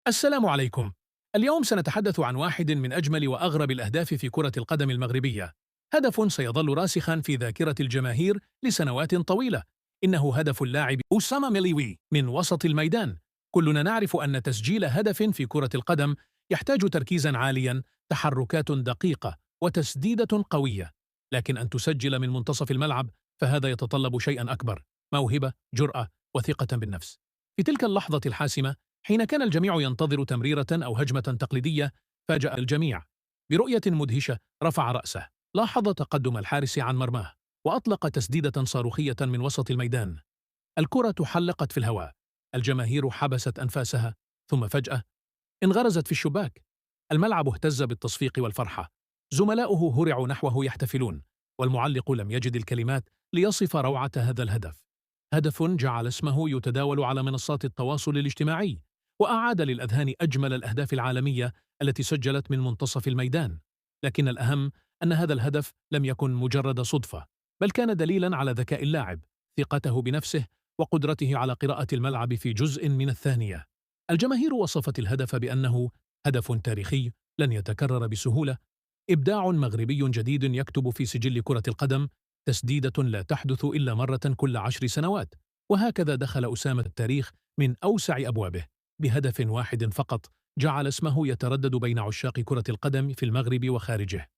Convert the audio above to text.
السلام عليكم. اليوم سنتحدث عن واحد من أجمل وأغرب الأهداف في كرة القدم المغربية. هدف سيظل راسخا في ذاكرة الجماهير لسنوات طويلة. إنه هدف اللاعب أسامة مليوي من وسط الميدان. كلنا نعرف أن تسجيل هدف في كرة القدم يحتاج تركيزا عاليا، تحركات دقيقة، وتسديدة قوية. لكن أن تسجل من منتصف الملعب فهذا يتطلب شيئا أكبر: موهبة، جرأة، وثقة بالنفس. في تلك اللحظة الحاسمة، حين كان الجميع ينتظر تمريرة أو هجمة تقليدية، فاجأ الجميع برؤية مدهشة. رفع رأسه، لاحظ تقدم الحارس عن مرماه، وأطلق تسديدة صاروخية من وسط الميدان. الكرة حلقت في الهواء، الجماهير حبست أنفاسها، ثم فجأة انغرزت في الشباك. الملعب اهتز بالتصفيق والفرحة، زملاؤه هرعوا نحوه يحتفلون، والمعلق لم يجد الكلمات ليصف روعة هذا الهدف. هدف جعل اسمه يتداول على منصات التواصل الاجتماعي، وأعاد للأذهان أجمل الأهداف العالمية التي سجلت من منتصف الميدان. لكن الأهم أن هذا الهدف لم يكن مجرد صدفة، بل كان دليلاً على ذكاء اللاعب، ثقته بنفسه، وقدرته على قراءة الملعب في جزء من الثانية. الجماهير وصفت الهدف بأنه هدف تاريخي لن يتكرر بسهولة، إبداع مغربي جديد يكتب في سجل كرة القدم، تسديدة لا تحدث إلا مرة كل 10 سنوات. وهكذا دخل أسامة التاريخ من أوسع أبوابه، بهدف واحد فقط جعل اسمه يتردد بين عشاق كرة القدم في المغرب وخارجه.